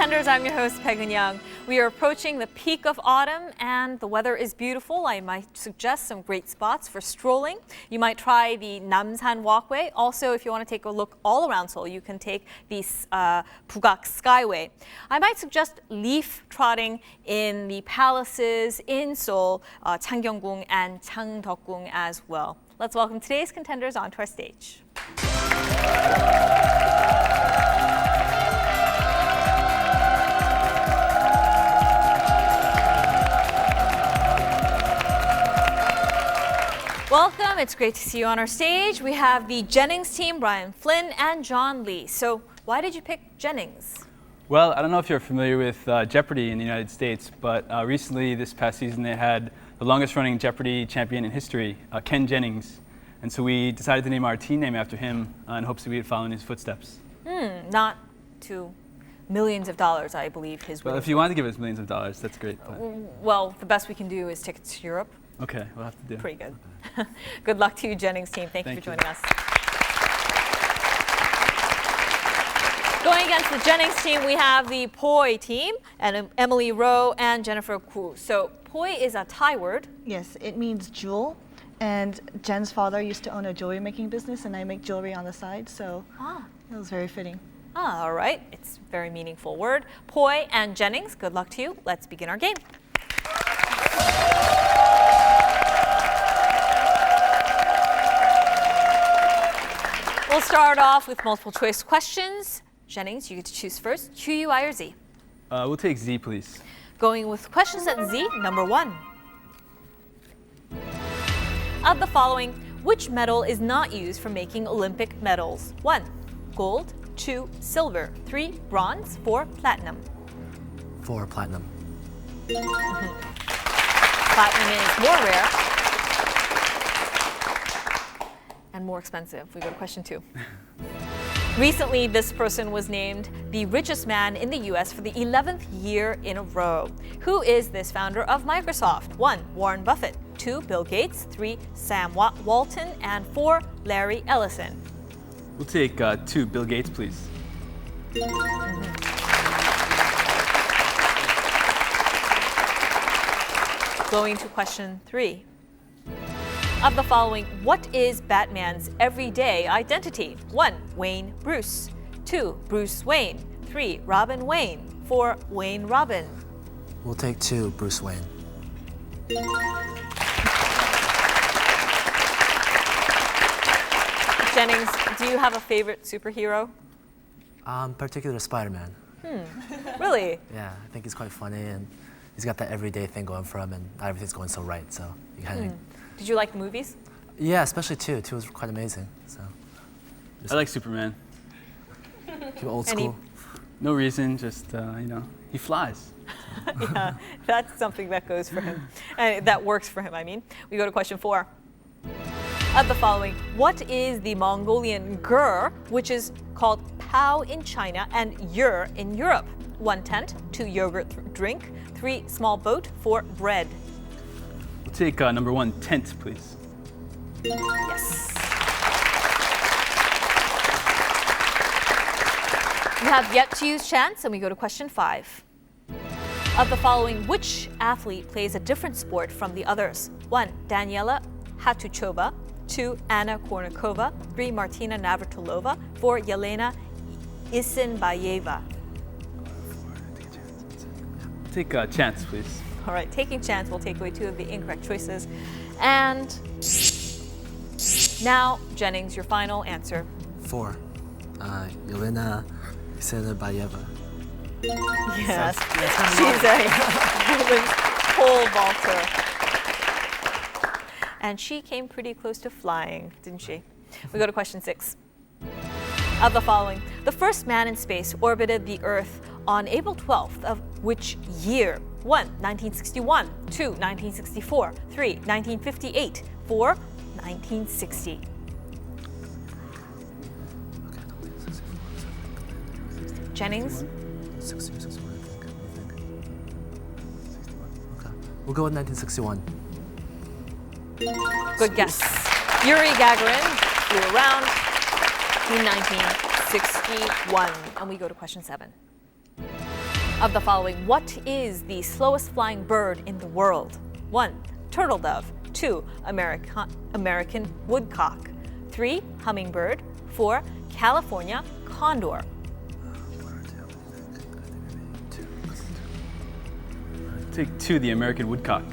Contenders, I'm your host, Peg Young. We are approaching the peak of autumn and the weather is beautiful. I might suggest some great spots for strolling. You might try the Namsan Walkway. Also, if you want to take a look all around Seoul, you can take the Bugak Skyway. I might suggest leaf trotting in the palaces in Seoul, Changgyeonggung and Changdeokgung as well. Let's welcome today's contenders onto our stage. Welcome, it's great to see you on our stage. We have the Jennings team, Brian Flynn and John Lee. So why did you pick Jennings? Well, I don't know if you're familiar with Jeopardy in the United States, but recently this past season they had the longest running Jeopardy champion in history, Ken Jennings. And so we decided to name our team name after him in hopes that we would follow in his footsteps. Not to millions of dollars, I believe his Well, if you want to give us millions of dollars, that's great. Well, the best we can do is tickets to Europe. Okay, we'll have to do. Pretty good. Good luck to you, Jennings team. Thank you for joining us. Going against the Jennings team, we have the Poi team, and Emily Rowe and Jennifer Koo. So Poi is a Thai word. Yes, it means jewel. And Jen's father used to own a jewelry making business, and I make jewelry on the side, so it was very fitting. All right. It's a very meaningful word. Poi and Jennings, good luck to you. Let's begin our game. We'll start off with multiple choice questions. Jennings, you get to choose first. Q, U, I, or Z? We'll take Z, please. Going with questions at Z, number 1. Of the following, which metal is not used for making Olympic medals? 1, gold. 2, silver. 3, bronze. 4, platinum. 4, platinum. Platinum is more rare and more expensive. We go to question 2. Recently, this person was named the richest man in the US for the 11th year in a row. Who is this founder of Microsoft? 1, Warren Buffett. 2, Bill Gates. 3, Sam Walton. And 4, Larry Ellison. We'll take 2, Bill Gates, please. Going to question 3. Of the following, what is Batman's everyday identity? 1, Wayne Bruce. 2, Bruce Wayne. 3, Robin Wayne. 4, Wayne Robin. We'll take 2, Bruce Wayne. Jennings, do you have a favorite superhero? Particular Spider-Man. Really? Yeah, I think he's quite funny, and he's got that everyday thing going for him, and not everything's going so right, so you kind of... Did you like the movies? Yeah, especially 2. 2 was quite amazing, so... I like Superman. Keep it old school. No reason, just, he flies. Yeah, that's something that goes for him. And that works for him, I mean. We go to question 4. Of the following, what is the Mongolian gur, which is called pao in China and yur in Europe? 1, tent. 2, yogurt drink. 3, small boat. 4, bread. We'll take number 1, tent, please. Yes. You have yet to use chance, and we go to question 5. Of the following, which athlete plays a different sport from the others? 1, Daniela Hatuchova. 2, Anna Kournikova. 3, Martina Navratilova. 4, Yelena Isinbayeva. Take chance, please. All right, taking chance will take away 2 of the incorrect choices. And now, Jennings, your final answer. 4, Yelena Isinbayeva. Yes, she's a women's pole vaulter. And she came pretty close to flying, didn't she? We go to question 6. Of the following, the first man in space orbited the Earth on April 12th of which year? 1, 1961. 2, 1964. 3, 1958. 4, 1960. Jennings? 61, I think. Okay. We'll go with 1961. Good guess. Yuri Gagarin flew around in 1961. And we go to question 7. Of the following, what is the slowest flying bird in the world? 1. Turtle dove. 2. American woodcock. 3. Hummingbird. 4. California condor. Take 2, the American woodcock.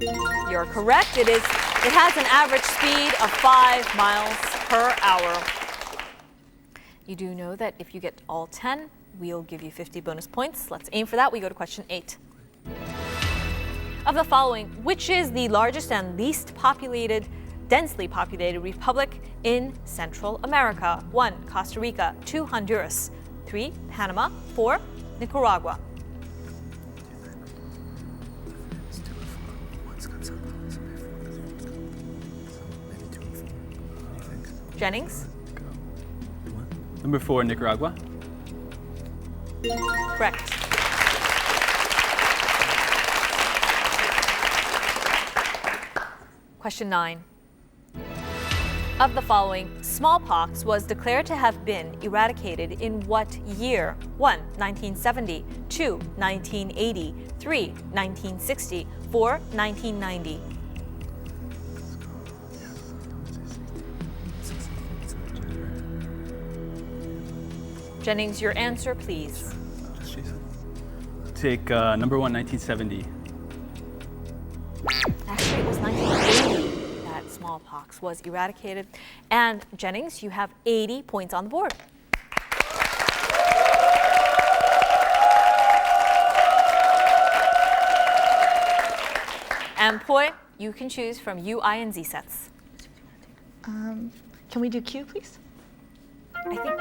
You're correct. It has an average speed of 5 miles per hour. You do know that if you get all 10, we'll give you 50 bonus points. Let's aim for that. We go to question 8. Of the following, which is the largest and least densely populated republic in Central America? 1. Costa Rica. 2. Honduras. 3. Panama. 4. Nicaragua. Jennings? Number 4, Nicaragua. Correct. Question 9. Of the following, smallpox was declared to have been eradicated in what year? 1. 1970. 2. 1980. 3. 1960. 4. 1990. Jennings, your answer, please. Take number 1, 1970. Actually, it was 1980 that smallpox was eradicated. And Jennings, you have 80 points on the board. And Poi, you can choose from U, I, and Z sets. Can we do Q, please? I think.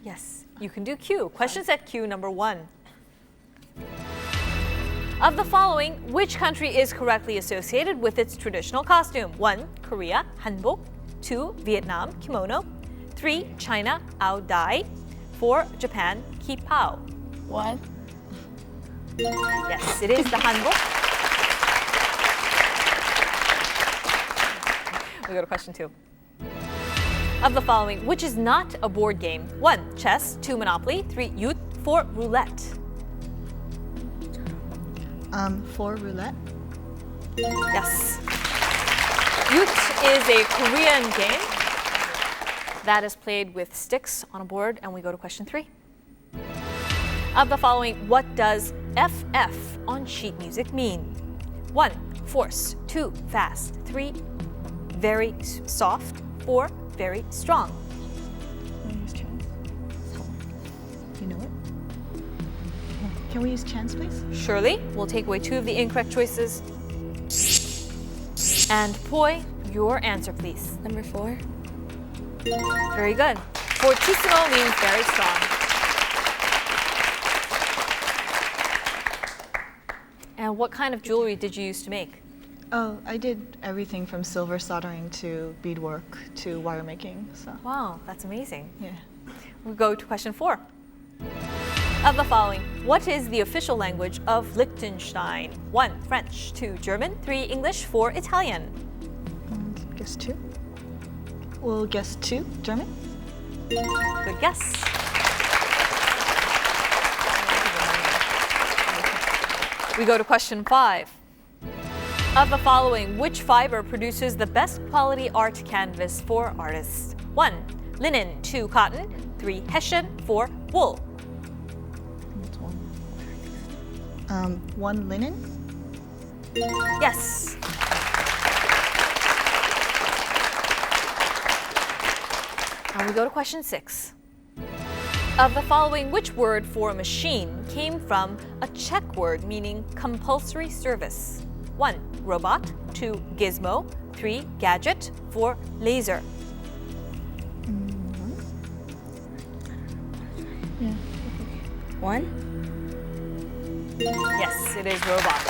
Yes, you can do Q. Question set Q number 1. Of the following, which country is correctly associated with its traditional costume? 1. Korea, hanbok. 2. Vietnam, kimono. 3. China, ao dai. 4. Japan, kipao. What? Yes, it is the hanbok. We go to question 2. Of the following, which is not a board game? 1. Chess. 2. Monopoly. 3. Yoot. 4. Roulette. 4. Roulette. Yes. Yoot is a Korean game that is played with sticks on a board, and we go to question 3. Of the following, what does FF on sheet music mean? 1. Force. 2. Fast. 3. Very soft. 4. Very strong. Can we use chance? You know it? Can we use chance, please? Surely, we'll take away 2 of the incorrect choices. And Poi, your answer, please. Number 4. Very good. Fortissimo means very strong. And what kind of jewelry did you use to make? Oh, I did everything from silver soldering to beadwork to wire making. So Wow, that's amazing. yeah. We'll go to question 4. Of the following, what is the official language of Liechtenstein? 1. French. 2. German. 3. English. 4. Italian. Guess 2. We'll guess 2. German. Good guess. We go to question 5. Of the following, which fiber produces the best quality art canvas for artists? 1. Linen. 2. Cotton. 3. Hessian. 4. Wool. That's 1. 1. Linen. Yes. And we go to question 6. Of the following, which word for machine came from a Czech word meaning compulsory service? 1. Robot. 2. Gizmo. 3. Gadget. 4. Laser. Yeah. 1. Yes, it is robot.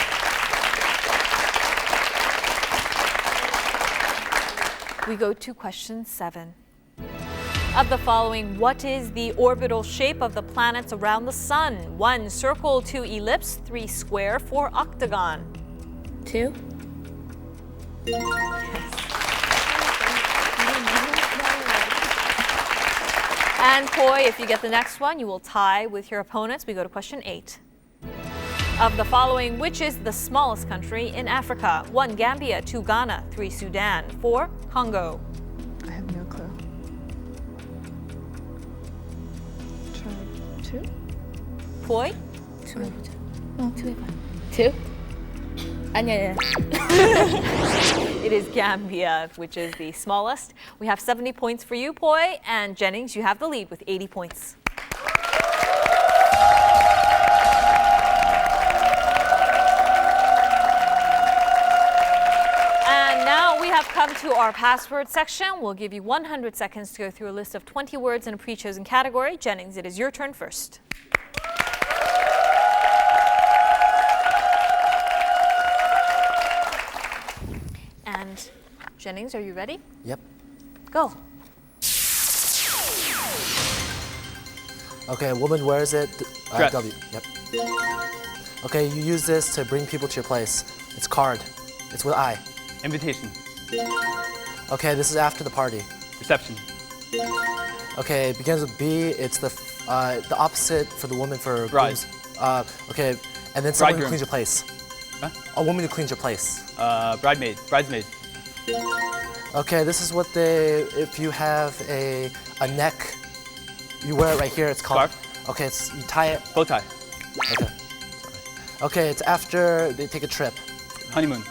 We go to question 7. Of the following, what is the orbital shape of the planets around the sun? 1. Circle. 2. Ellipse. 3. Square. 4. Octagon. 2. And Poi, if you get the next one, you will tie with your opponents. We go to question 8. Of the following, which is the smallest country in Africa? 1. Gambia, 2. Ghana, 3. Sudan, 4. Congo. I have no clue. Try 2? Poi? 2 해보자. 2 해봐. 2? 아니야. It is Gambia, which is the smallest. We have 70 points for you, Poi, and Jennings, you have the lead with 80 points. And now we have come to our password section. We'll give you 100 seconds to go through a list of 20 words in a pre-chosen category. Jennings, it is your turn first. And Jennings, are you ready? Yep. Go. Okay, woman wears it. Dress. W. Yep. Okay, you use this to bring people to your place. It's card. It's with I. Invitation. Okay, this is after the party. Reception. Okay, it begins with B. It's the opposite for the woman for Bride. grooms. Okay, and then someone who Bridegroom. cleans your place. Huh? A woman who cleans your place. Bridesmaid. Okay, this is what they. If you have a neck, you wear it right here. It's called. Scarf. Okay, it's you tie it. Bow tie. Okay. Okay, it's after they take a trip. Honeymoon.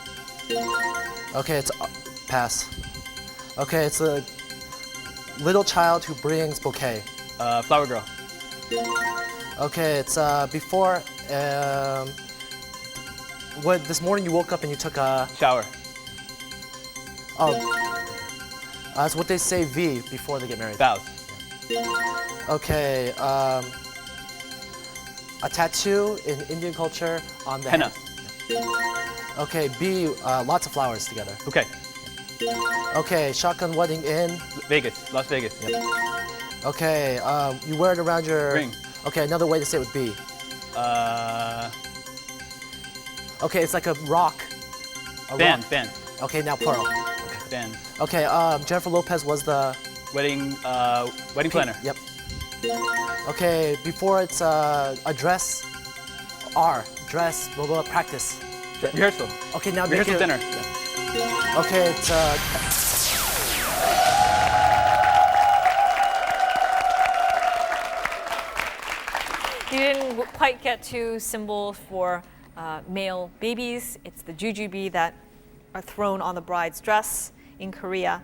Okay, it's pass. Okay, it's a little child who brings bouquet. Flower girl. Okay, it's before. What this morning you woke up and you took a. Shower. Oh. That's what they say V before they get married. Vows. Okay, a tattoo in Indian culture on the Henna. hand. Okay, B, lots of flowers together. Bouquet. Okay, shotgun wedding in. Vegas. Las Vegas. Okay, you wear it around your. Ring. Okay, another way to say it would be. Okay, it's like a rock. A Band. rock. Band. Okay, now plural. Band. Okay, Jennifer Lopez was the. Wedding planner. Yep. Okay, before it's a dress. R, dress, blah, blah, practice. Rehearsal. Okay, now make Rehearsal it. dinner. Okay, it's You didn't quite get to symbol for male babies. It's the jujube that are thrown on the bride's dress in Korea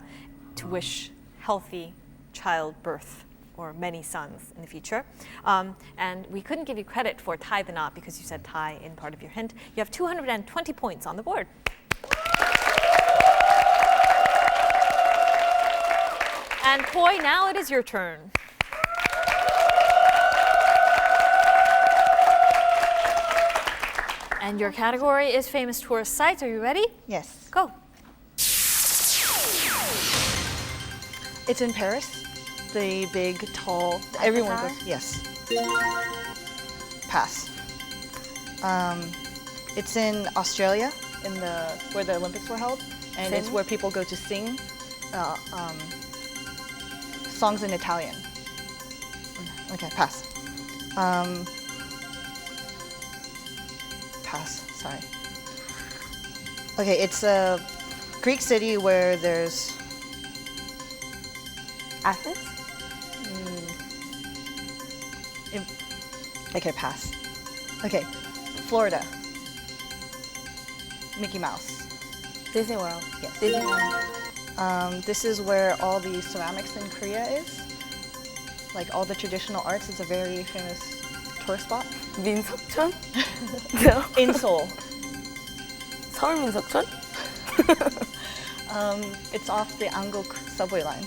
to wish healthy childbirth or many sons in the future. And we couldn't give you credit for tie the knot because you said tie in part of your hint. You have 220 points on the board. And Poi, now it is your turn. And your category is famous tourist sites. Are you ready? Yes. Go. It's in Paris. The big, tall. Everyone Tower? goes. Yes. Pass. It's in Australia, in the where the Olympics were held, and it's Sing? where people go to sing songs in Italian. Okay, pass. Pass. Sorry. Okay, it's a Greek city where there's. Athens? Okay, pass. Okay, Florida. Mickey Mouse. Disney World. Yes. Disney World. This is where all the ceramics in Korea is. Like all the traditional arts. It's a very famous tourist spot. 민속촌? No. In Seoul. 서울 민속촌? It's off the Anguk subway line.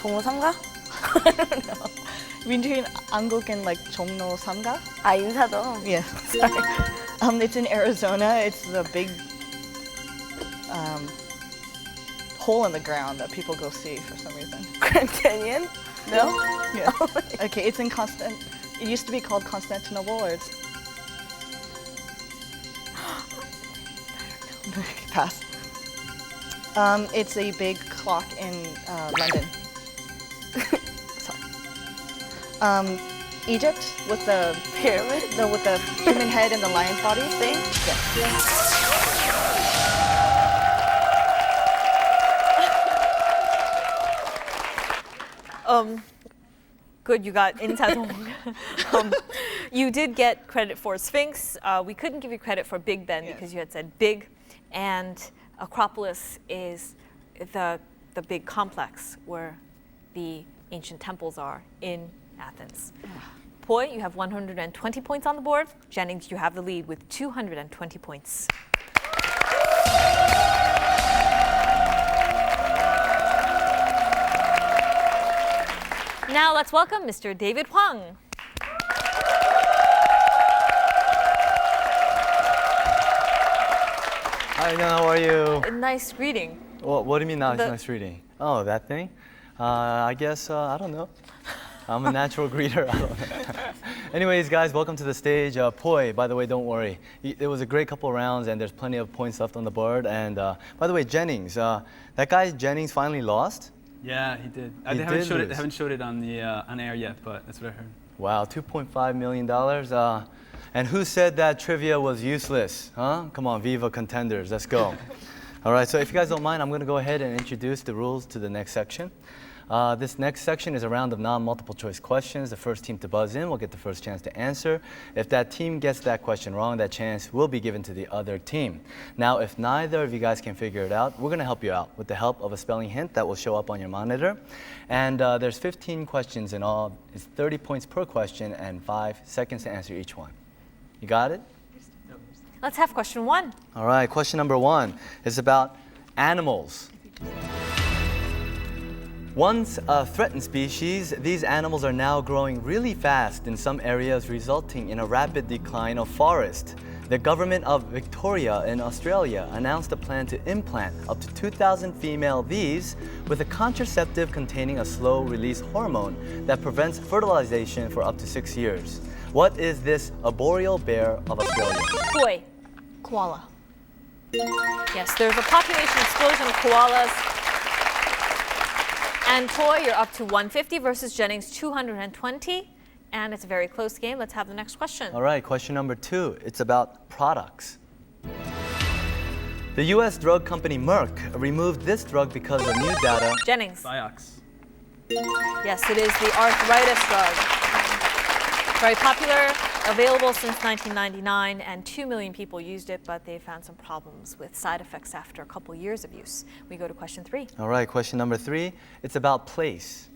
종로 3가? Between Anguk and like Jongno Samga. 아, 인사동. Yes. Sorry. It's in Arizona. It's a big hole in the ground that people go see for some reason. Grand Canyon? No? Yeah. Okay, it's in It used to be called Constantinople, or it's. Pass. It's a big clock in London. Sorry. Egypt with the Pyramid? with the human head and the lion's body Thing? Good, you got 인사동. You did get credit for Sphinx. We couldn't give you credit for Big Ben because you had said big, and Acropolis is the big complex where the ancient temples are in Athens. Poi, you have 120 points on the board. Jennings, you have the lead with 220 points. Now let's welcome Mr. David Hwang. Hi, Young, how are you? A nice greeting. What do you mean now? It's The- nice reading. Oh, that thing? I guess, I don't know. I'm a natural greeter. I don't know. Anyways, guys, welcome to the stage. Poi, by the way, don't worry. It was a great couple rounds, and there's plenty of points left on the board. And by the way, Jennings, that guy Jennings finally lost? Yeah, he did. He They haven't did showed lose. it. Haven't showed it on the on air yet, but that's what I heard. Wow, $2.5 million. And who said that trivia was useless? Huh? Come on, Viva Contenders, let's go. All right, so if you guys don't mind, I'm going to go ahead and introduce the rules to the next section. This next section is a round of non-multiple choice questions. The first team to buzz in will get the first chance to answer. If that team gets that question wrong, that chance will be given to the other team. Now, if neither of you guys can figure it out, we're going to help you out with the help of a spelling hint that will show up on your monitor. And there's 15 questions in all. It's 30 points per question and 5 seconds to answer each one. You got it? Let's have question 1. All right, question number 1 is about animals. Once a threatened species, these animals are now growing really fast in some areas, resulting in a rapid decline of forest. The government of Victoria in Australia announced a plan to implant up to 2,000 female bees with a contraceptive containing a slow-release hormone that prevents fertilization for up to 6 years. What is this arboreal bear of Australia? Poi. koala. Yes, there's a population explosion of koalas. And Poi, you're up to 150 versus Jennings 220. And it's a very close game. Let's have the next question. All right, question number 2. It's about products. The U.S. drug company Merck removed this drug because of new data. Jennings. Vioxx. Yes, it is the arthritis drug. Very popular, available since 1999, and 2 million people used it, but they found some problems with side effects after a couple years of use. We go to question 3. All right, question number 3. It's about place.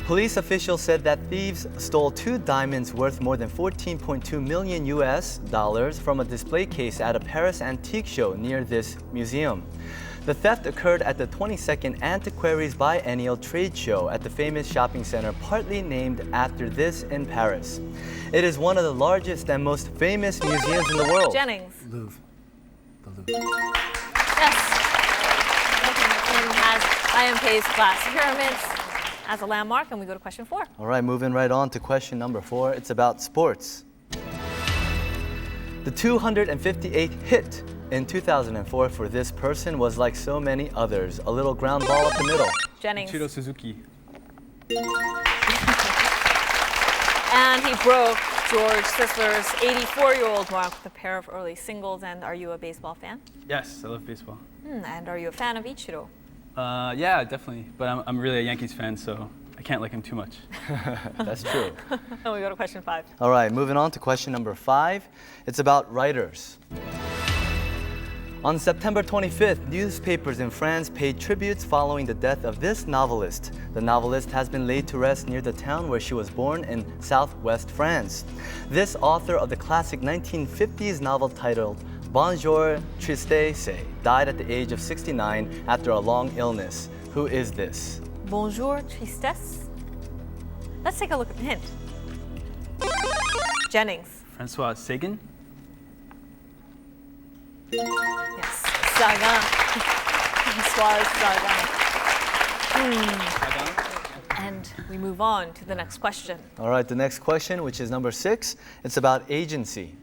Police officials said that thieves stole 2 diamonds worth more than 14.2 million US dollars from a display case at a Paris antique show near this museum. The theft occurred at the 22nd Antiquaries Biennial Trade Show at the famous shopping center partly named after this in Paris. It is one of the largest and most famous museums in the world. Jennings. Louvre. The Louvre. Yes. Has IMK's glass pyramids as a landmark, and we go to question 4. All right, moving right on to question number 4. It's about sports. The 258th hit in 2004 for this person was like so many others, a little ground ball up the middle. Jennings. Ichiro Suzuki. And he broke George Sisler's 84-year-old mark with a pair of early singles. And are you a baseball fan? Yes, I love baseball. And are you a fan of Ichiro? Yeah, definitely. But I'm really a Yankees fan, so I can't like him too much. That's true. And we go to question 5. All right, moving on to question number 5. It's about writers. On September 25th, newspapers in France paid tributes following the death of this novelist. The novelist has been laid to rest near the town where she was born in southwest France. This author of the classic 1950s novel titled Bonjour Tristesse died at the age of 69 after a long illness. Who is this? Bonjour, tristesse. Let's take a look at the hint. Jennings. Francois Sagan. Yes. Sagan. François Sagan. And we move on to the next question. All right, the next question, which is number 6, it's about agency.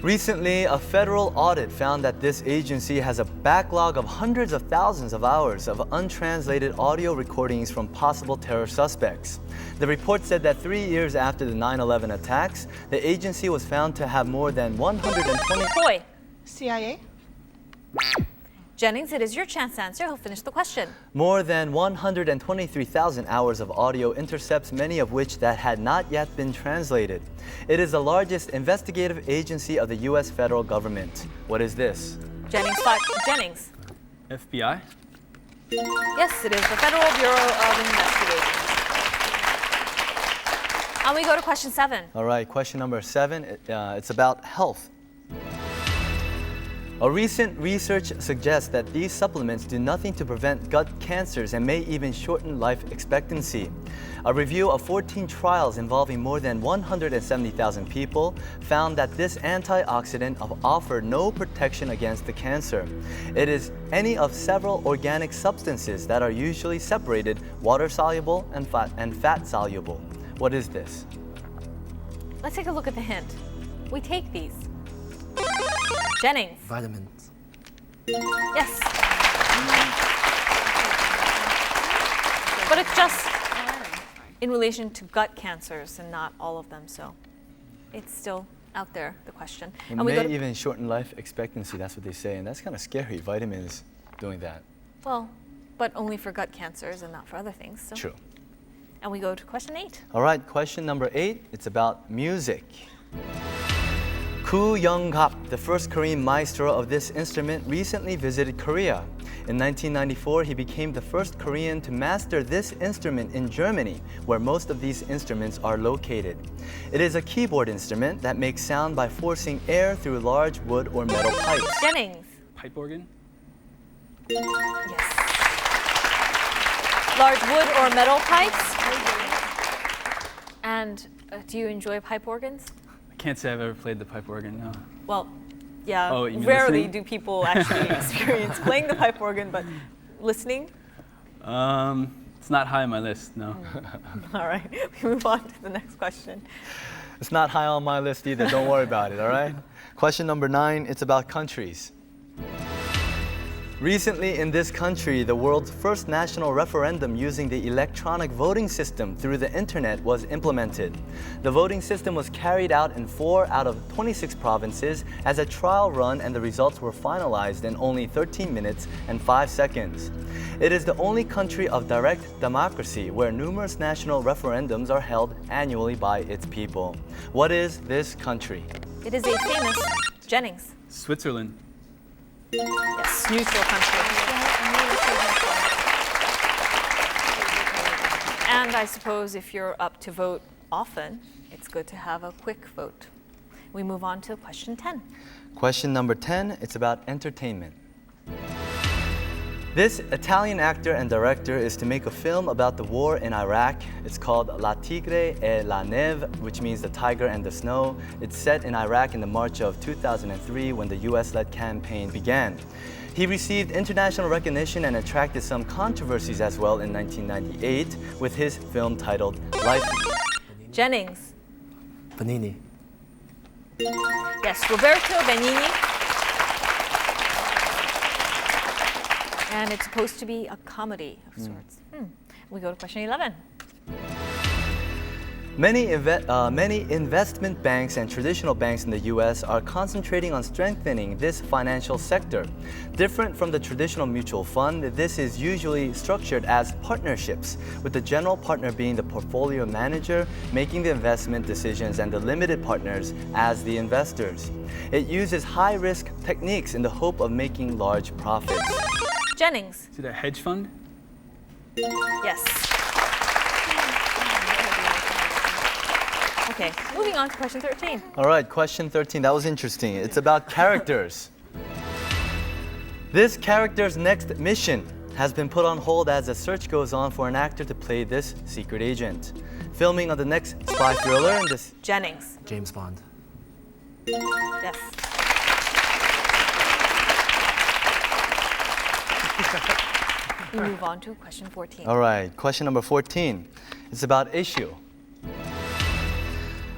Recently, a federal audit found that this agency has a backlog of hundreds of thousands of hours of untranslated audio recordings from possible terror suspects. The report said that 3 years after the 9/11 attacks, the agency was found to have more than 120... Boy. CIA? Jennings, it is your chance to answer. He'll finish the question. More than 123,000 hours of audio intercepts, many of which that had not yet been translated. It is the largest investigative agency of the U.S. federal government. What is this? Jennings. FBI? Yes, it is the Federal Bureau of Investigation. And we go to question 7. All right, question number 7. It's about health. A recent research suggests that these supplements do nothing to prevent gut cancers and may even shorten life expectancy. A review of 14 trials involving more than 170,000 people found that this antioxidant offered no protection against the cancer. It is any of several organic substances that are usually separated water-soluble and fat-soluble. What is this? Let's take a look at the hint. We take these. Jennings. Vitamins. Yes. But it's just in relation to gut cancers and not all of them, so it's still out there, the question. It may even shorten life expectancy, that's what they say, and that's kind of scary, vitamins doing that. Well, but only for gut cancers and not for other things. So. True. And we go to question 8. All right, question number 8, it's about music. Koo Young-gap, the first Korean maestro of this instrument, recently visited Korea. In 1994, he became the first Korean to master this instrument in Germany, where most of these instruments are located. It is a keyboard instrument that makes sound by forcing air through large wood or metal pipes. Jennings. Pipe organ? Yes. Large wood or metal pipes. And do you enjoy pipe organs? I can't say I've ever played the pipe organ, no. Well, yeah, Oh, you mean rarely listening? do people actually experience playing the pipe organ, but listening? It's not high on my list, no. All right, we move on to the next question. It's not high on my list either, don't worry about it, all right? Question number 9, it's about countries. Recently in this country, the world's first national referendum using the electronic voting system through the internet was implemented. The voting system was carried out in 4 out of 26 provinces as a trial run, and the results were finalized in only 13 minutes and 5 seconds. It is the only country of direct democracy where numerous national referendums are held annually by its people. What is this country? It is a famous Jennings. Switzerland. Yes, neutral country. And I suppose if you're up to vote often, it's good to have a quick vote. We move on to question 10. Question number 10, it's about entertainment. This Italian actor and director is to make a film about the war in Iraq. It's called La Tigre e la Neve, which means the tiger and the snow. It's set in Iraq in the March of 2003 when the US-led campaign began. He received international recognition and attracted some controversies as well in 1998 with his film titled Life. Jennings. Panini. Yes, Roberto Benigni. And it's supposed to be a comedy of sorts. We go to question 11. Many investment banks and traditional banks in the U.S. are concentrating on strengthening this financial sector. Different from the traditional mutual fund, this is usually structured as partnerships, with the general partner being the portfolio manager, making the investment decisions, and the limited partners as the investors. It uses high-risk techniques in the hope of making large profits. Jennings. Is it a hedge fund? Yes. Okay, moving on to question 13. All right, question 13. That was interesting. It's about characters. This character's next mission has been put on hold as a search goes on for an actor to play this secret agent. Filming on the next spy thriller in this... Jennings. James Bond. Yes. We move on to question 14. All right, question number 14. It's about issue.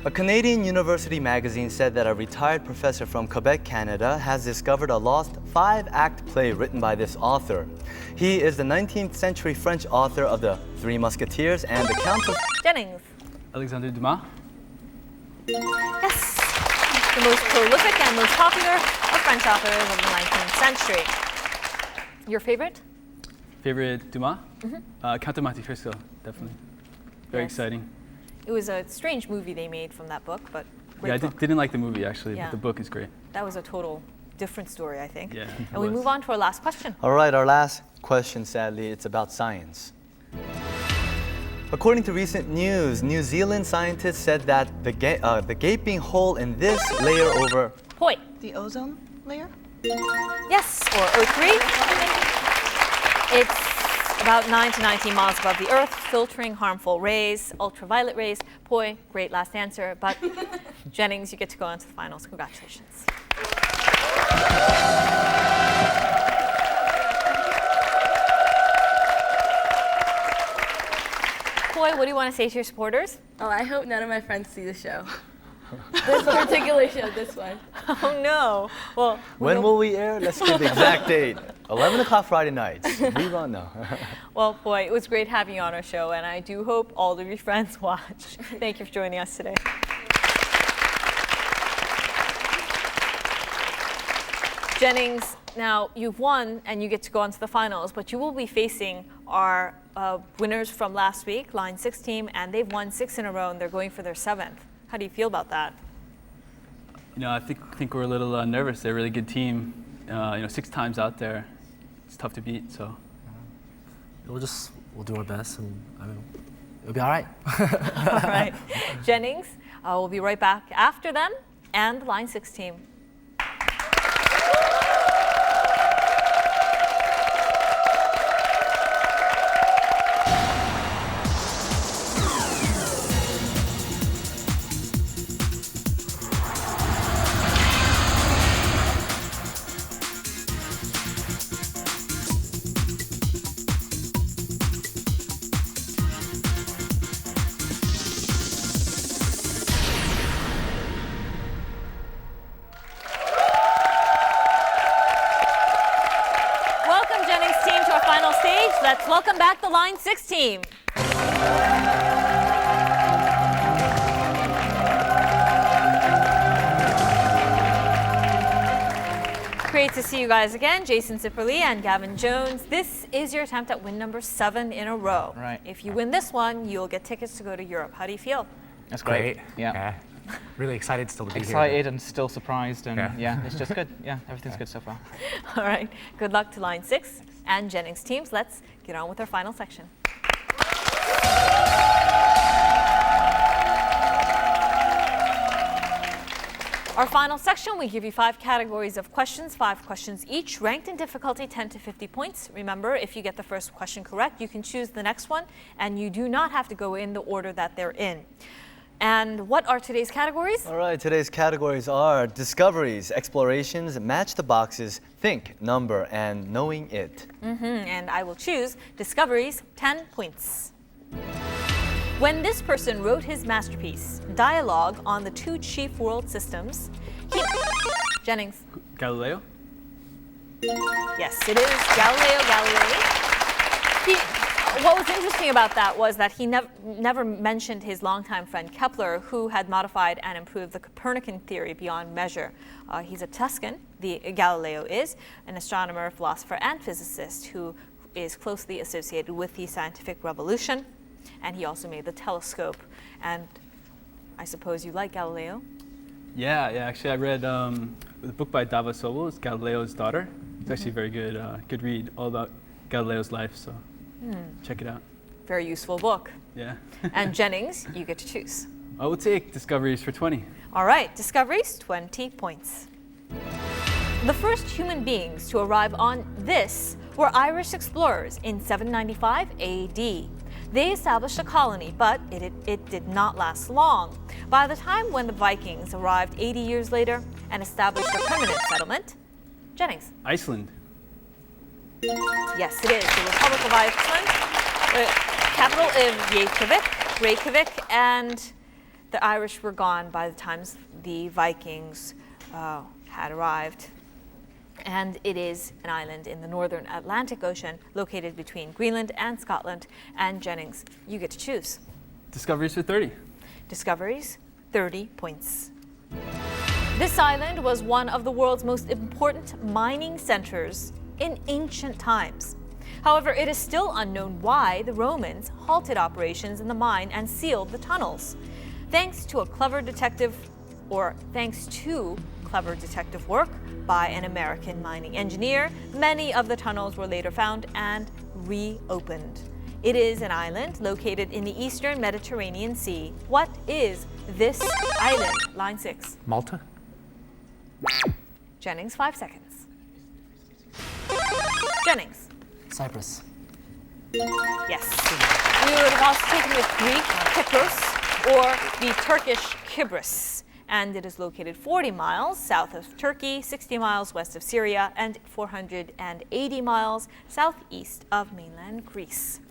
A Canadian university magazine said that a retired professor from Quebec, Canada, has discovered a lost 5-act play written by this author. He is the 19th century French author of The Three Musketeers and The Count of... Jennings. Alexandre Dumas. Yes. The most prolific and most popular of French authors of the 19th century. Your favorite? Favorite Dumas? Count of Monte Cristo, definitely. Very Yes. exciting. It was a strange movie they made from that book, but great Yeah, I book. didn't like the movie actually, Yeah. but the book is great. That was a total different story, I think. Yeah, it And we was. move on to our last question. All right, our last question, sadly, it's about science. According to recent news, New Zealand scientists said that the gaping hole in this layer over... Poi. The ozone layer? Yes, or O3. It's about 9 to 19 miles above the Earth, filtering harmful rays, ultraviolet rays. Poi, great last answer, but Jennings, you get to go on to the finals. Congratulations. Poi, what do you want to say to your supporters? Oh, I hope none of my friends see the show. This particular show, this one. Oh no. Well, When will we air? Let's give the exact date. 11 o'clock Friday nights. Rerun now. Well, boy, it was great having you on our show, and I do hope all of your friends watch. Thank you for joining us today. Jennings, now you've won and you get to go on to the finals, but you will be facing our winners from last week, Line 6 team, and they've won 6 in a row and they're going for their 7th. How do you feel about that? You know, I think we're a little nervous. They're a really good team. 6 times out there, it's tough to beat. So We'll do our best, and it'll be all right. All right. Jennings, we'll be right back after them and the Line 6 team. Welcome, Jennings team, to our final stage. Let's welcome back the Line 6 team. Great to see you guys again, Jason Zipperly and Gavin Jones. This is your attempt at win number 7 in a row. Right. If you win this one, you'll get tickets to go to Europe. How do you feel? That's Great. Yeah. Really excited still to be here. Excited and still surprised, and Yeah. yeah, it's just good. Yeah, everything's good so far. All right. Good luck to Line 6 and Jennings teams. Let's get on with our final section. Our final section, we give you 5 categories of questions, 5 questions each, ranked in difficulty 10 to 50 points. Remember, if you get the first question correct, you can choose the next one, and you do not have to go in the order that they're in. And what are today's categories? All right, today's categories are discoveries, explorations, match the boxes, think, number, and knowing it. And I will choose discoveries, 10 points. When this person wrote his masterpiece, Dialogue on the Two Chief World Systems, Jennings. Galileo. Yes, it is Galileo Galilei. What was interesting about that was that he never mentioned his longtime friend Kepler, who had modified and improved the Copernican theory beyond measure. He's a Tuscan, Galileo is, an astronomer, philosopher, and physicist who is closely associated with the scientific revolution. And he also made the telescope. And I suppose you like Galileo? Yeah. Actually, I read the book by Dava Sobel. It's Galileo's Daughter. It's actually a very good read, all about Galileo's life. So check it out. Very useful book. Yeah. And Jennings, you get to choose. I will take discoveries for 20. All right, discoveries, 20 points. The first human beings to arrive on this were Irish explorers in 795 AD. They established a colony, but it did not last long. By the time when the Vikings arrived 80 years later and established a permanent settlement, Jennings. Iceland. Yes, it is the Republic of Iceland. The capital is Reykjavik, and The Irish were gone by the time the Vikings had arrived. And it is an island in the northern Atlantic Ocean, located between Greenland and Scotland. And Jennings, you get to choose. Discoveries for 30. Discoveries, 30 points. This island was one of the world's most important mining centers in ancient times. However, it is still unknown why the Romans halted operations in the mine and sealed the tunnels. Thanks to clever detective work by an American mining engineer, many of the tunnels were later found and reopened. It is an island located in the eastern Mediterranean Sea. What is this island? Line 6. Malta? Jennings, 5 seconds. Jennings. Cyprus. Yes. We would have also taken the Greek Kypros or the Turkish Kibris. And it is located 40 miles south of Turkey, 60 miles west of Syria, and 480 miles southeast of mainland Greece.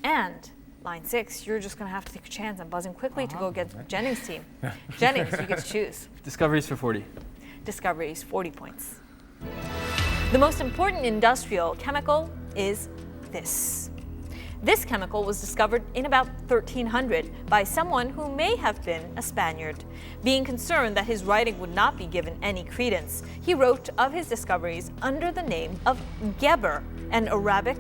And line 6, you're just going to have to take a chance on buzzing quickly to go against Jennings' team. Jennings, you get to choose. Discoveries for 40. Discoveries, 40 points. The most important industrial chemical is this. This chemical was discovered in about 1300 by someone who may have been a Spaniard. Being concerned that his writing would not be given any credence, he wrote of his discoveries under the name of Geber, an Arabic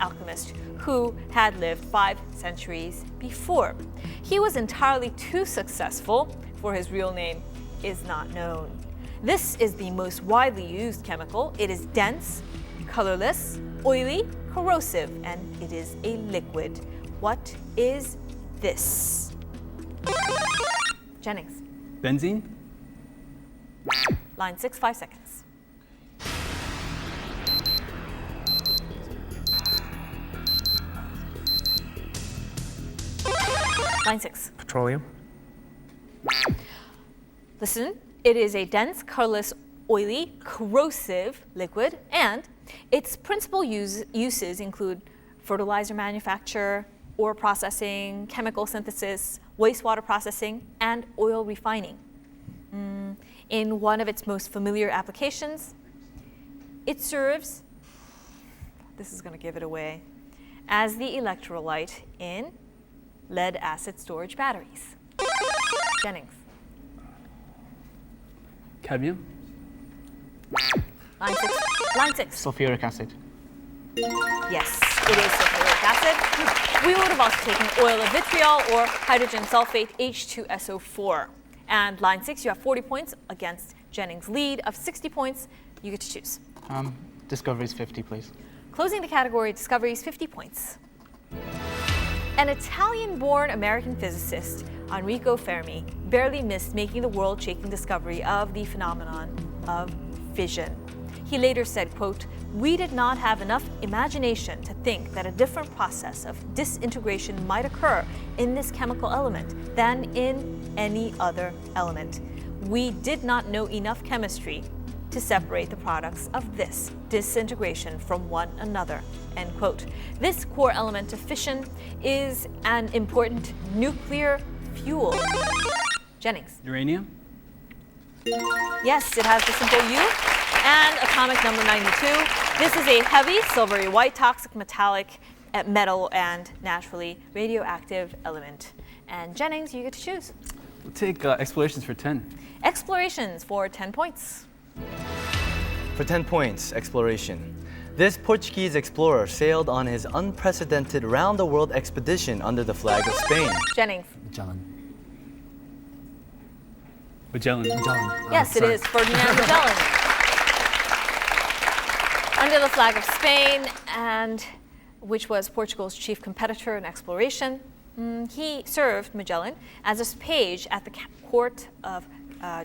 alchemist who had lived 5 centuries before. He was entirely too successful, for his real name is not known. This is the most widely used chemical. It is dense, colorless, oily, corrosive, and it is a liquid. What is this? Jennings. Benzene. Line 6, 5 seconds. Line 6. Petroleum? Listen, it is a dense, colorless, oily, corrosive liquid, and its principal uses include fertilizer manufacture, ore processing, chemical synthesis, wastewater processing, and oil refining. In one of its most familiar applications, it serves, this is going to give it away, as the electrolyte in lead-acid storage batteries. Jennings. Cadmium. Line 6. Line 6. Sulfuric acid. Yes, it is sulfuric acid. We would have also taken oil of vitriol or hydrogen sulfate, H2SO4. And line 6, you have 40 points against Jennings' lead of 60 points. You get to choose. Discoveries 50, please. Closing the category, discoveries, 50 points. An Italian-born American physicist, Enrico Fermi, barely missed making the world-shaking discovery of the phenomenon of fission. He later said, quote, "We did not have enough imagination to think that a different process of disintegration might occur in this chemical element than in any other element. We did not know enough chemistry to separate the products of this disintegration from one another," end quote. This core element of fission is an important nuclear fuel. Jennings. Uranium. Yes, it has the simple U and atomic number 92. This is a heavy, silvery white, toxic, metallic metal and naturally radioactive element. And Jennings, you get to choose. We'll take explorations for 10. Explorations for 10 points. For 10 points, exploration. This Portuguese explorer sailed on his unprecedented round-the-world expedition under the flag of Spain. Jennings. Magellan. Magellan. Magellan. Yes, it is Ferdinand Magellan. Under the flag of Spain, and which was Portugal's chief competitor in exploration, he served Magellan as a page at the court of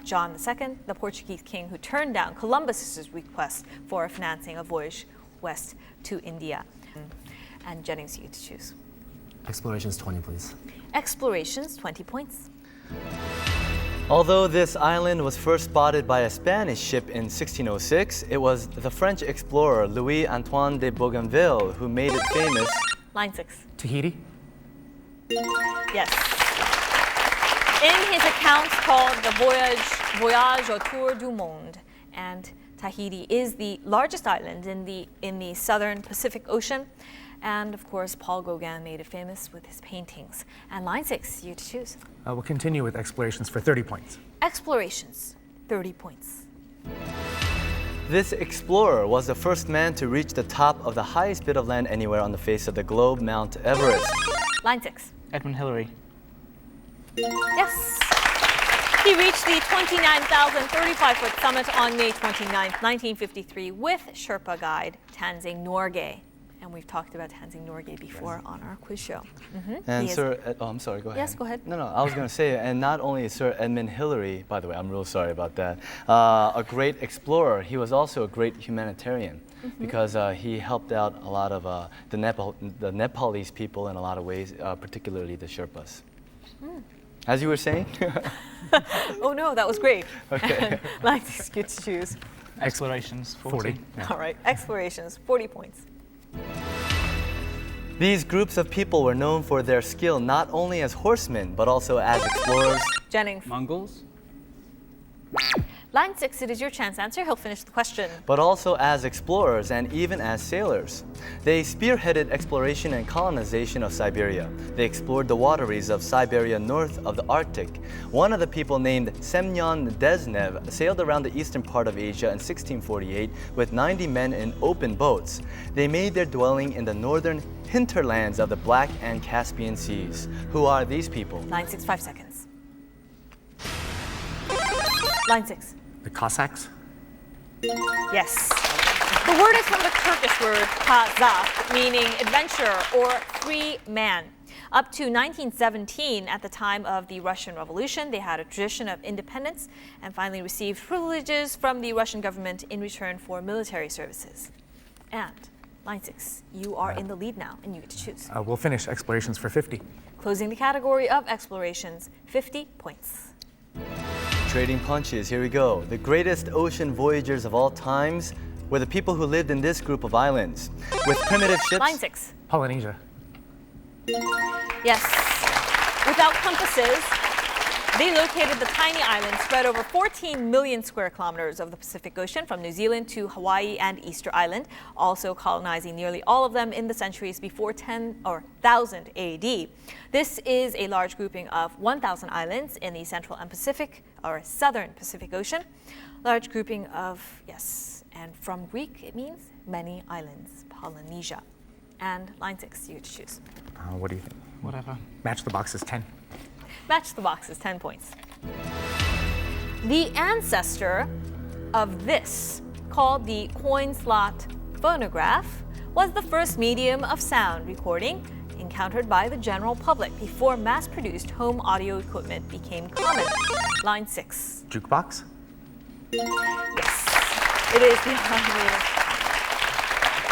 John II, the Portuguese king who turned down Columbus's request for financing a voyage west to India. And Jennings, you get to choose. Explorations 20, please. Explorations, 20 points. Although this island was first spotted by a Spanish ship in 1606, it was the French explorer Louis-Antoine de Bougainville who made it famous. Line 6. Tahiti? Yes. In his account called the Voyage autour du monde, and Tahiti is the largest island in the southern Pacific Ocean. And of course, Paul Gauguin made it famous with his paintings. And line 6, you to choose. We'll continue with explorations for 30 points. Explorations, 30 points. This explorer was the first man to reach the top of the highest bit of land anywhere on the face of the globe, Mount Everest. Line 6. Edmund Hillary. Yes. He reached the 29,035-foot summit on May 29, 1953 with Sherpa guide Tenzing Norgay. And we've talked about Tenzing Norgay before on our quiz show. And I'm sorry, go ahead. Yes, go ahead. No, I was going to say, and not only is Sir Edmund Hillary, by the way, I'm real sorry about that, a great explorer, he was also a great humanitarian because he helped out a lot of the Nepalese people in a lot of ways, particularly the Sherpas. As you were saying? Oh no, that was great. Okay. Line 6, you to choose. Explorations 40. Yeah. All right, explorations, 40 points. These groups of people were known for their skill not only as horsemen, but also as explorers. Jennings. Mongols? Line 6, it is your chance to answer. He'll finish the question. But also as explorers and even as sailors. They spearheaded exploration and colonization of Siberia. They explored the wateries of Siberia north of the Arctic. One of the people named Semyon Desnev sailed around the eastern part of Asia in 1648 with 90 men in open boats. They made their dwelling in the northern hinterlands of the Black and Caspian Seas. Who are these people? Line 6, 5 seconds. Line 6. The Cossacks. Yes. The word is from the Turkish word kazak, meaning adventurer or free man. Up to 1917, at the time of the Russian Revolution, they had a tradition of independence and finally received privileges from the Russian government in return for military services. And line 6, you are in the lead now, and you get to choose. We'll finish explorations for 50. Closing the category of explorations, 50 points. Trading punches, here we go. The greatest ocean voyagers of all times were the people who lived in this group of islands. With primitive ships. Line 6. Polynesia. Yes. Without compasses, they located the tiny island spread over 14 million square kilometers of the Pacific Ocean from New Zealand to Hawaii and Easter Island, also colonizing nearly all of them in the centuries before 1000 AD. This is a large grouping of 1,000 islands in the Central and Pacific, or Southern Pacific Ocean. Large grouping of, yes, and from Greek it means many islands, Polynesia. And line 6, you choose. What do you think? Whatever. Match the boxes 10. Match the boxes, 10 points. The ancestor of this, called the coin slot phonograph, was the first medium of sound recording encountered by the general public before mass-produced home audio equipment became common. Line 6. Jukebox. Yes, it is the automated.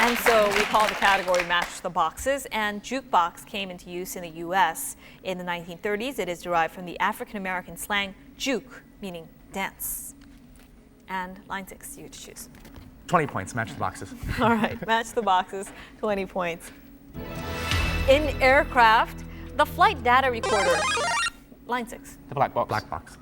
And so we call the category Match the Boxes, and jukebox came into use in the U.S. in the 1930s. It is derived from the African-American slang juke, meaning dance. And line 6, you choose. 20 points. Match the boxes. All right, match the boxes, 20 points. In aircraft, the flight data recorder, line 6. The black box. Black box.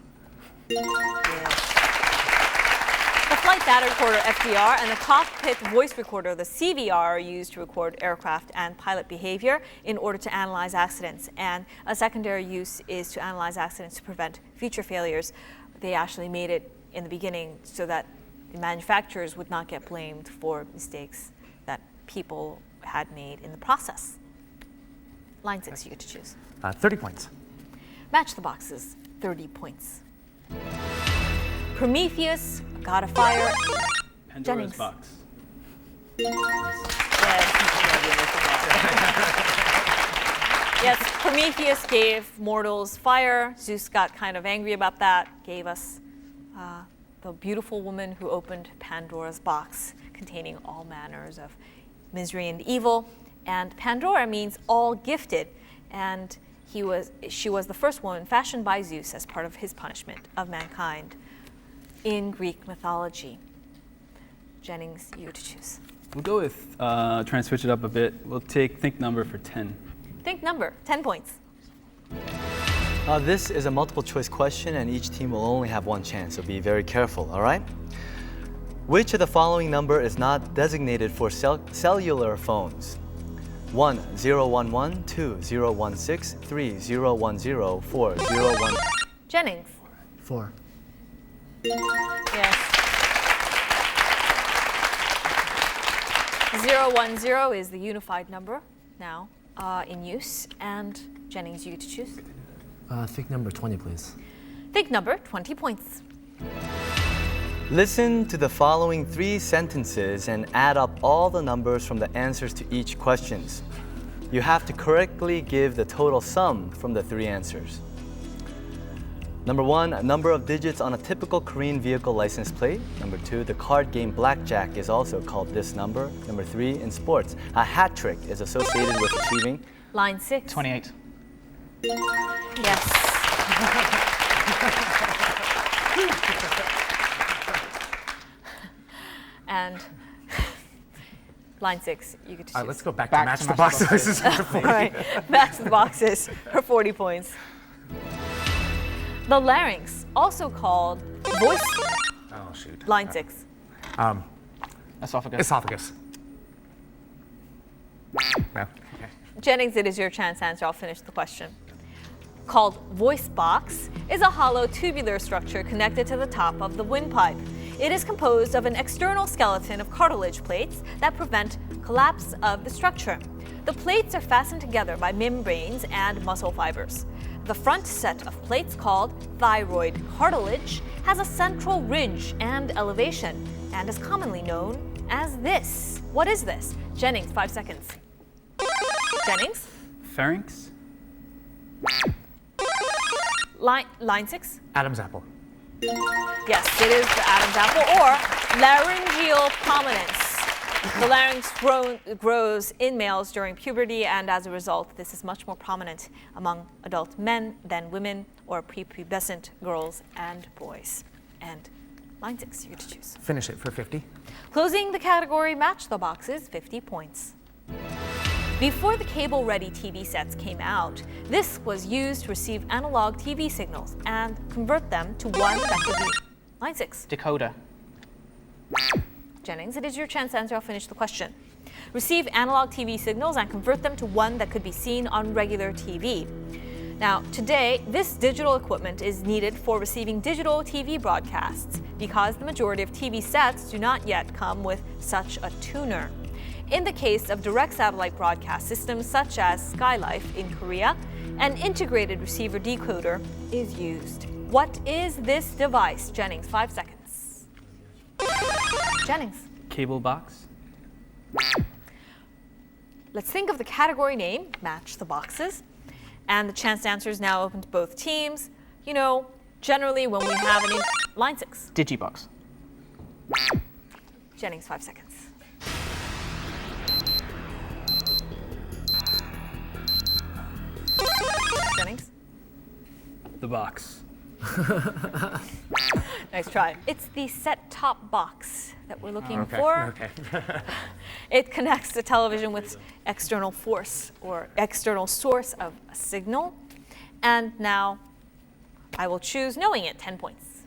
The flight data recorder, FDR, and the cockpit voice recorder, the CVR, are used to record aircraft and pilot behavior in order to analyze accidents. And a secondary use is to analyze accidents to prevent future failures. They actually made it in the beginning so that the manufacturers would not get blamed for mistakes that people had made in the process. Line 6, you get to choose. 30 points. Match the boxes, 30 points. Prometheus, god of fire. Pandora's Jennings. box. Yes, Prometheus gave mortals fire. Zeus got kind of angry about that, gave us the beautiful woman who opened Pandora's box, containing all manners of misery and evil. And Pandora means all gifted, and she was the first woman fashioned by Zeus as part of his punishment of mankind in Greek mythology. Jennings, you to choose. We'll go with, trying to switch it up a bit. We'll take think number for 10. Think number, 10 points. This is a multiple choice question, and each team will only have one chance, so be very careful, all right? Which of the following number is not designated for cellular phones? 1, 011, 2, 016, 3, 010, 4, 01. Jennings. 4. Yes. 010 is the unified number now in use. And Jennings, you get to choose. Think number 20, please. Think number, 20 points. Listen to the following 3 sentences and add up all the numbers from the answers to each questions. You have to correctly give the total sum from the 3 answers. Number 1, number of digits on a typical Korean vehicle license plate. Number 2, the card game blackjack is also called this number. Number 3, in sports, a hat trick is associated with achieving. Line 6. 28. Yes. And line 6, you get to choose. Let's go back Back to match to the match the boxes. All right, back to the boxes for 40 points. The larynx, also called voice. Oh, shoot. Line 6. Esophagus. Esophagus. No. Okay. Jennings, it is your chance to answer. I'll finish the question. Called voice box, is a hollow tubular structure connected to the top of the windpipe. It is composed of an external skeleton of cartilage plates that prevent collapse of the structure. The plates are fastened together by membranes and muscle fibers. The front set of plates, called thyroid cartilage, has a central ridge and elevation and is commonly known as this. What is this? Jennings, 5 seconds. Jennings? Pharynx? Line 6? Adam's apple. Yes, it is the Adam's apple, or laryngeal prominence. The larynx grows in males during puberty, and as a result, this is much more prominent among adult men than women or prepubescent girls and boys. And line 6, you get to choose. Finish it for 50. Closing the category, match the boxes, 50 points. Before the cable-ready TV sets came out, this was used to receive analog TV signals and convert them to one that could be. Line 6. Decoder. Jennings, it is your chance to answer. I'll finish the question. Receive analog TV signals and convert them to one that could be seen on regular TV. Now, today, this digital equipment is needed for receiving digital TV broadcasts because the majority of TV sets do not yet come with such a tuner. In the case of direct satellite broadcast systems such as Skylife in Korea, an integrated receiver decoder is used. What is this device? Jennings, 5 seconds. Jennings. Cable box? Let's think of the category name, match the boxes. And the chance to answer is now open to both teams. You know, generally when we have an line 6. Digibox. Jennings, 5 seconds. Jennings. The box. Nice try. It's the set-top box that we're looking Okay. for. Okay. It connects the television with external force or external source of a signal. And now I will choose knowing it, 10 points.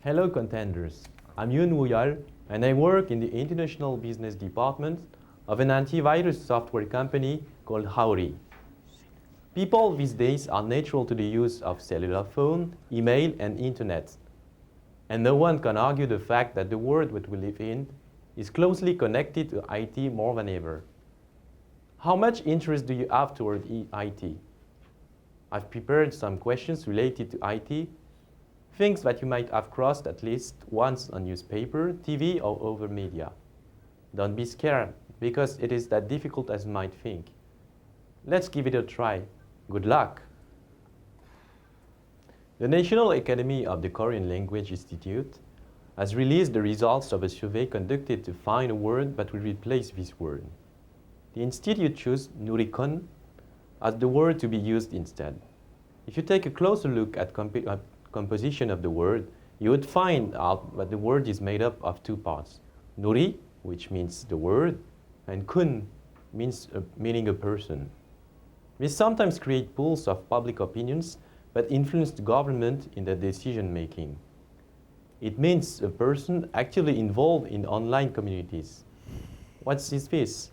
Hello, Contenders. I'm Yoon Woo-yeol, and I work in the International Business Department of an antivirus software company called Howry. People these days are natural to the use of cellular phone, email, and internet. And no one can argue the fact that the world that we live in is closely connected to IT more than ever. How much interest do you have toward IT? I've prepared some questions related to IT, things that you might have crossed at least once on newspaper, TV, or other media. Don't be scared, because it is that difficult as you might think. Let's give it a try. Good luck. The National Academy of the Korean Language Institute has released the results of a survey conducted to find a word that will replace this word. The institute chose nurikon as the word to be used instead. If you take a closer look at composition of the word, you would find out that the word is made up of 2 parts. Nuri, which means the word, and kun, meaning a person. We sometimes create pools of public opinions that influence the government in their decision making. It means a person actively involved in online communities. What is this?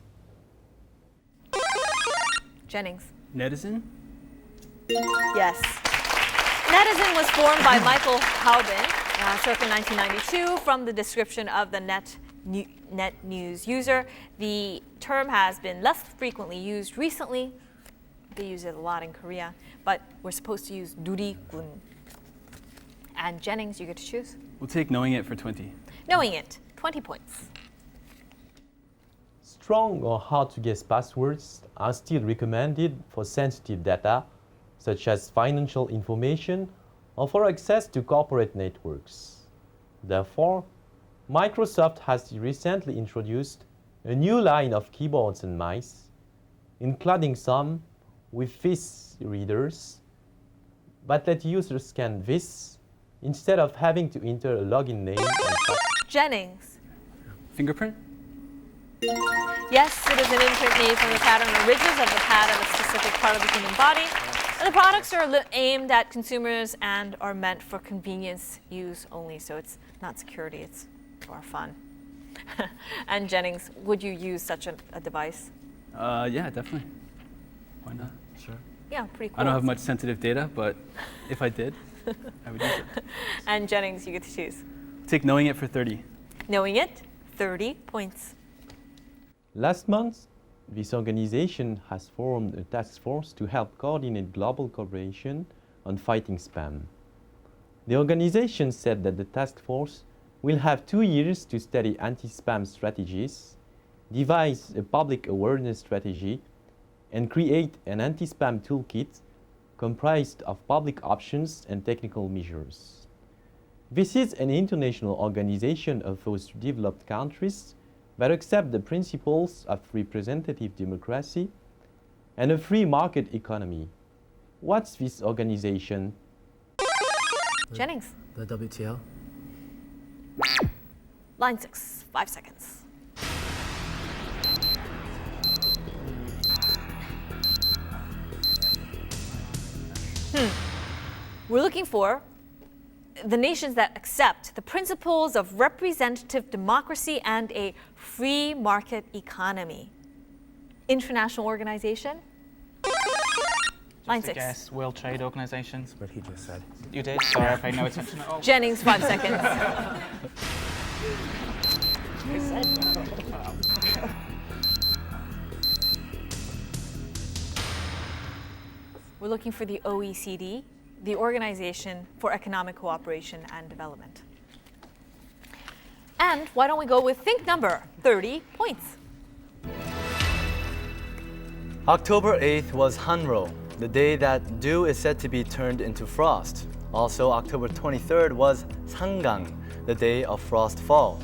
Jennings. Netizen? Yes. Netizen was formed by Michael Haubin circa 1992 from the description of the net news user. The term has been less frequently used recently. They use it a lot in Korea, but we're supposed to use duri-gun. And Jennings, you get to choose. We'll take knowing it for 20. Knowing it, 20 points. Strong or hard to guess passwords are still recommended for sensitive data, such as financial information or for access to corporate networks. Therefore, Microsoft has recently introduced a new line of keyboards and mice, including some with this readers, but let users scan this instead of having to enter a login name. Jennings. Fingerprint? Yes, it is an imprint made from the pattern or ridges of the pad of a specific part of the human body. And the products are aimed at consumers and are meant for convenience use only, so it's not security, it's for fun. And Jennings, would you use such a device? Yeah, definitely. Why not? Sure. Yeah, pretty cool. I don't have much sensitive data, but if I did, I would use it. And Jennings, you get to choose. Take knowing it for 30. Knowing it, 30 points. Last month, this organization has formed a task force to help coordinate global cooperation on fighting spam. The organization said that the task force will have 2 years to study anti-spam strategies, devise a public awareness strategy, and create an anti-spam toolkit comprised of public options and technical measures. This is an international organization of those developed countries that accept the principles of representative democracy and a free market economy. What's this organization? Jennings. The WTO. Line 6, 5 seconds. We're looking for the nations that accept the principles of representative democracy and a free market economy. International organization? Line Just a 6. guess. World Trade Organization. That's what he just said. You did? Sorry, I paid no attention at all. Jennings, 5 seconds. We're looking for the OECD, the Organization for Economic Cooperation and Development. And why don't we go with think number, 30 points. October 8th was Hanro, the day that dew is said to be turned into frost. Also, October 23rd was Sanggang, the day of frost fall.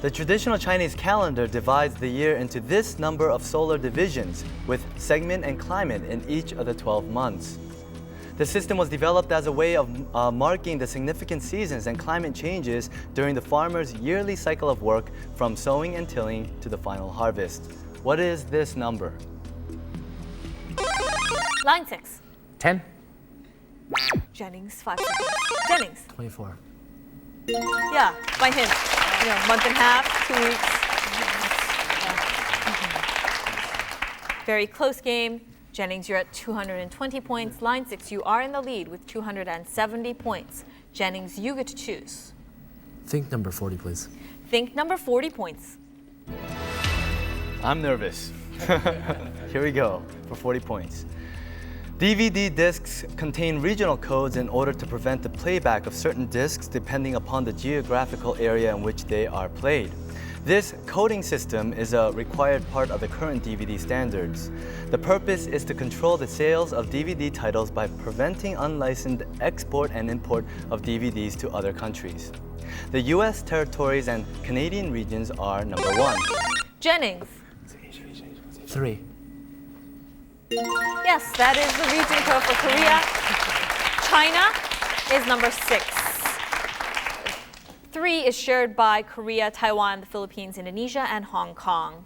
The traditional Chinese calendar divides the year into this number of solar divisions, with segment and climate in each of the 12 months. The system was developed as a way of marking the significant seasons and climate changes during the farmer's yearly cycle of work from sowing and tilling to the final harvest. What is this number? Line 6. 10? Jennings, 5 seconds. Jennings. 24. Yeah, my hint. Month and a half, 2 weeks. Very close game. Jennings, you're at 220 points. Line 6, you are in the lead with 270 points. Jennings, you get to choose. Think number 40, please. Think number 40 points. I'm nervous. Here we go for 40 points. DVD discs contain regional codes in order to prevent the playback of certain discs depending upon the geographical area in which they are played. This coding system is a required part of the current DVD standards. The purpose is to control the sales of DVD titles by preventing unlicensed export and import of DVDs to other countries. The US territories and Canadian regions are number 1. Jennings. 3. Yes, that is the region code for Korea. China is number 6. 3 is shared by Korea, Taiwan, the Philippines, Indonesia, and Hong Kong.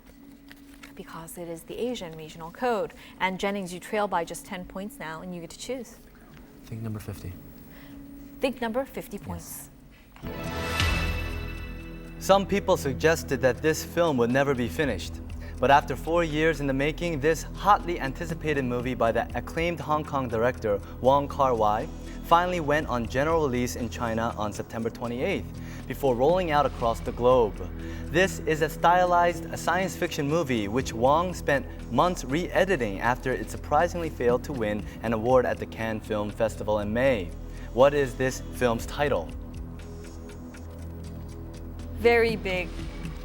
because it is the Asian regional code. And Jennings, you trail by just 10 points now, and you get to choose. Think number 50. Think number 50 points. Some people suggested that this film would never be finished. But after 4 years in the making, this hotly anticipated movie by the acclaimed Hong Kong director Wong Kar-wai finally went on general release in China on September 28th, before rolling out across the globe. This is a stylized science fiction movie which Wong spent months re-editing after it surprisingly failed to win an award at the Cannes Film Festival in May. What is this film's title? Very big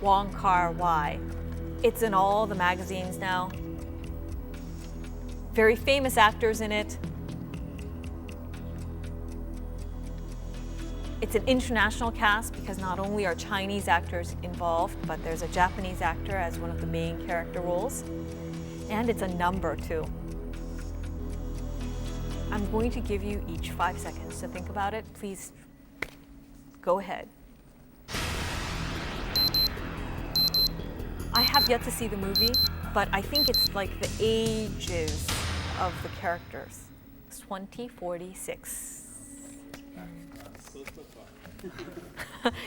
Wong Kar-wai. It's in all the magazines now. Very famous actors in it. It's an international cast because not only are Chinese actors involved, but there's a Japanese actor as one of the main character roles. And it's a number too. I'm going to give you each 5 seconds to think about it. Please go ahead. I have yet to see the movie, but I think it's like the ages of the characters. 20, 46.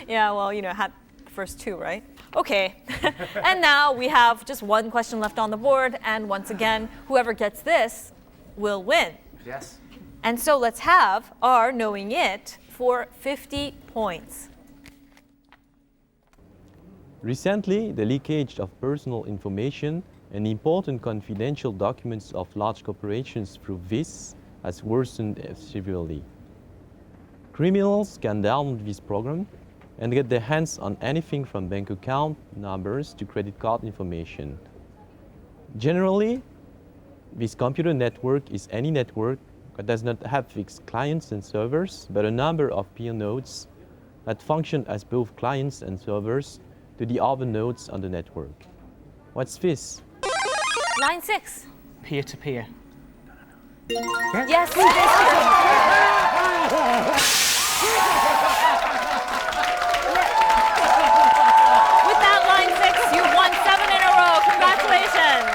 Yeah, well, you know, had the first two, right? Okay. And now we have just one question left on the board, and once again, whoever gets this will win. Yes. And so let's have our Knowing It for 50 points. Recently, the leakage of personal information and important confidential documents of large corporations through this has worsened severely. Criminals can download this program and get their hands on anything from bank account numbers to credit card information. Generally, this computer network is any network that does not have fixed clients and servers, but a number of peer nodes that function as both clients and servers to the other nodes on the network. What's this? Line 6. Peer-to-peer. Yes, it is. With that line 6, you've won 7 in a row. Congratulations.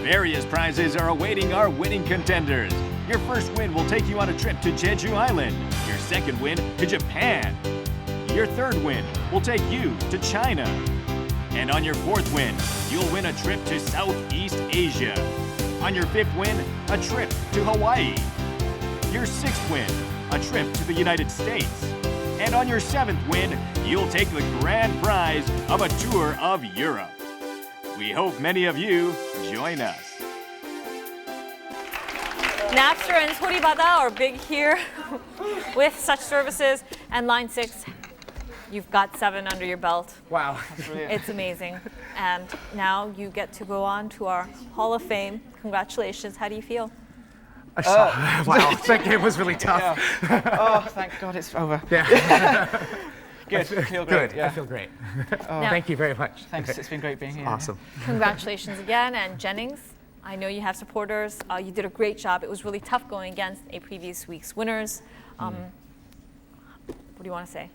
Various prizes are awaiting our winning contenders. Your first win will take you on a trip to Jeju Island. Your second win to Japan. Your third win will take you to China. And on your fourth win, you'll win a trip to Southeast Asia. On your fifth win, a trip to Hawaii. Your sixth win, a trip to the United States. And on your seventh win, you'll take the grand prize of a tour of Europe. We hope many of you join us. Napster and Soribada are big here with such services. And line 6, you've got 7 under your belt. Wow. It's amazing. And now you get to go on to our Hall of Fame. Congratulations. How do you feel? Wow, that game was really tough. Yeah. Oh, thank God it's over. Yeah. Good. Feel great. Good. Yeah. I feel great. Now- Thank you very much. Thanks. It's been great being here. Awesome. Congratulations again. And Jennings, I know you have supporters. You did a great job. It was really tough going against a previous week's winners. What do you want to say?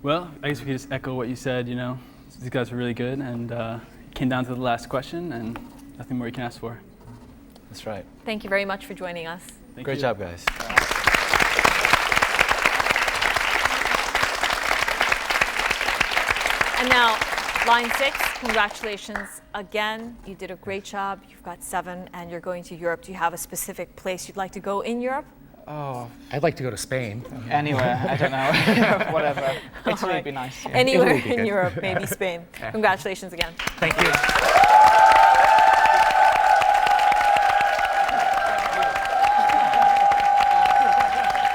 Well, I guess we could just echo what you said, you know. These guys were really good, and it came down to the last question, and nothing more you can ask for. That's right. Thank you very much for joining us. Thank Great you. job, guys. And now, line 6, congratulations again. You did a great job. You've got 7, and you're going to Europe. Do you have a specific place you'd like to go in Europe? Oh, I'd like to go to Spain. anywhere. I don't know. Whatever. Italy would be nice. Yeah. Anywhere Italy would be in good. Europe, maybe Spain. Congratulations again. Thank you.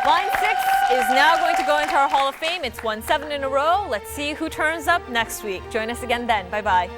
Line 6 is now going to go into our Hall of Fame. It's won 7 in a row. Let's see who turns up next week. Join us again then. Bye-bye.